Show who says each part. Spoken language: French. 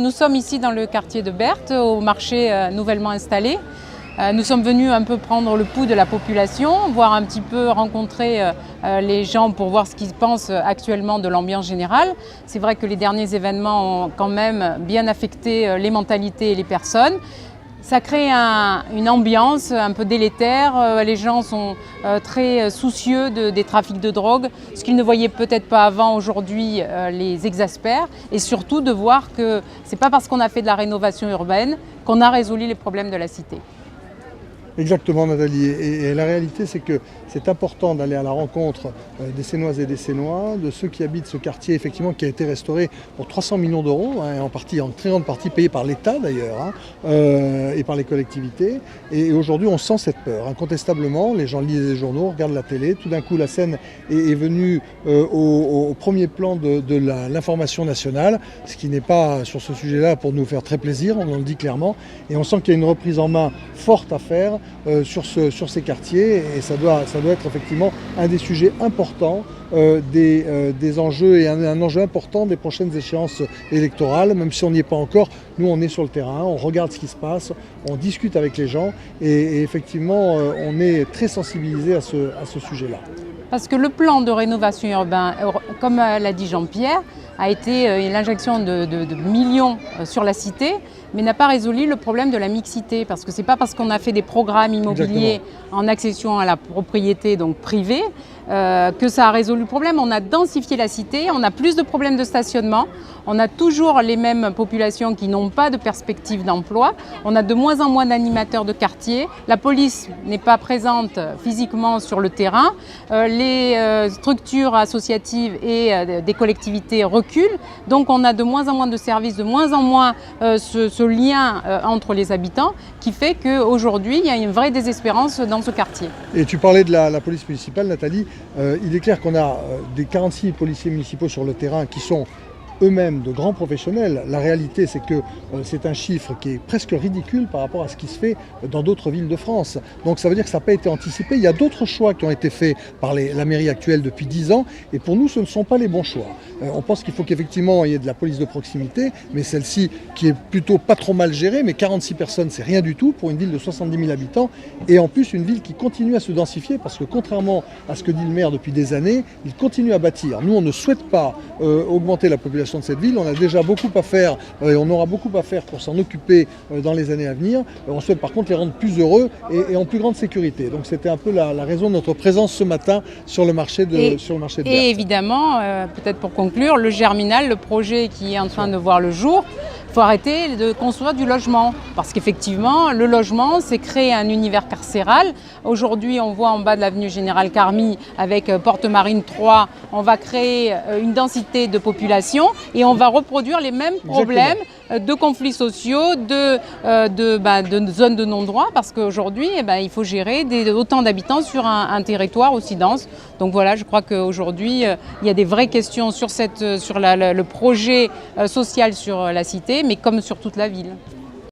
Speaker 1: Nous sommes ici dans le quartier de Berthe, au marché nouvellement installé. Nous sommes venus un peu prendre le pouls de la population, voir un petit peu rencontrer les gens pour voir ce qu'ils pensent actuellement de l'ambiance générale. C'est vrai que les derniers événements ont quand même bien affecté les mentalités et les personnes. Ça crée une ambiance un peu délétère. Les gens sont très soucieux des trafics de drogue. Ce qu'ils ne voyaient peut-être pas avant, aujourd'hui, les exaspère. Et surtout de voir que ce n'est pas parce qu'on a fait de la rénovation urbaine qu'on a résolu les problèmes de la cité.
Speaker 2: Exactement, Nathalie. Et la réalité, c'est que c'est important d'aller à la rencontre des Sénoises et des Sénois, de ceux qui habitent ce quartier, effectivement, qui a été restauré pour 300 millions d'euros, en très grande partie payé par l'État d'ailleurs, et par les collectivités. Et aujourd'hui, on sent cette peur. Incontestablement, les gens lisent les journaux, regardent la télé. Tout d'un coup, la Seine est venue au premier plan de l'information nationale, ce qui n'est pas sur ce sujet-là pour nous faire très plaisir, on le dit clairement. Et on sent qu'il y a une reprise en main forte à faire sur ces quartiers, et ça doit être effectivement un des sujets importants des enjeux, et un enjeu important des prochaines échéances électorales. Même si on n'y est pas encore, nous on est sur le terrain, on regarde ce qui se passe, on discute avec les gens, et effectivement on est très sensibilisé à ce sujet-là.
Speaker 1: Parce que le plan de rénovation urbaine, comme l'a dit Jean-Pierre, a été l'injection de millions sur la cité, mais n'a pas résolu le problème de la mixité. Parce que ce n'est pas parce qu'on a fait des programmes immobiliers en accession à la propriété donc privée que ça a résolu le problème. On a densifié la cité, on a plus de problèmes de stationnement, on a toujours les mêmes populations qui n'ont pas de perspective d'emploi, on a de moins en moins d'animateurs de quartier, la police n'est pas présente physiquement sur le terrain, les structures associatives et des collectivités reculent, donc on a de moins en moins de services, de moins en moins ce lien entre les habitants qui fait qu'aujourd'hui il y a une vraie désespérance dans ce quartier.
Speaker 2: Et tu parlais de la police municipale, Nathalie. Il est clair qu'on a des 46 policiers municipaux sur le terrain qui sont eux-mêmes de grands professionnels. La réalité, c'est que c'est un chiffre qui est presque ridicule par rapport à ce qui se fait dans d'autres villes de France. Donc ça veut dire que ça n'a pas été anticipé. Il y a d'autres choix qui ont été faits par la mairie actuelle depuis 10 ans, et pour nous, ce ne sont pas les bons choix. On pense qu'il faut qu'effectivement il y ait de la police de proximité, mais celle-ci qui est plutôt pas trop mal gérée, mais 46 personnes, c'est rien du tout pour une ville de 70 000 habitants, et en plus une ville qui continue à se densifier, parce que contrairement à ce que dit le maire depuis des années, il continue à bâtir. Nous, on ne souhaite pas augmenter la population de cette ville, on a déjà beaucoup à faire, et on aura beaucoup à faire pour s'en occuper dans les années à venir. On souhaite par contre les rendre plus heureux et en plus grande sécurité. Donc c'était un peu la raison de notre présence ce matin sur le marché de Berthe.
Speaker 1: Et évidemment, peut-être pour conclure, le Germinal, le projet qui est en train de voir le jour, il faut arrêter de construire du logement, parce qu'effectivement, le logement, c'est créer un univers carcéral. Aujourd'hui, on voit en bas de l'avenue Général Carmy, avec Porte Marine 3, on va créer une densité de population et on va reproduire les mêmes problèmes de conflits sociaux, de zones de non-droit, parce qu'aujourd'hui, il faut gérer autant d'habitants sur un territoire aussi dense. Donc voilà, je crois qu'aujourd'hui, il y a des vraies questions sur le projet social sur la cité, mais comme sur toute la ville.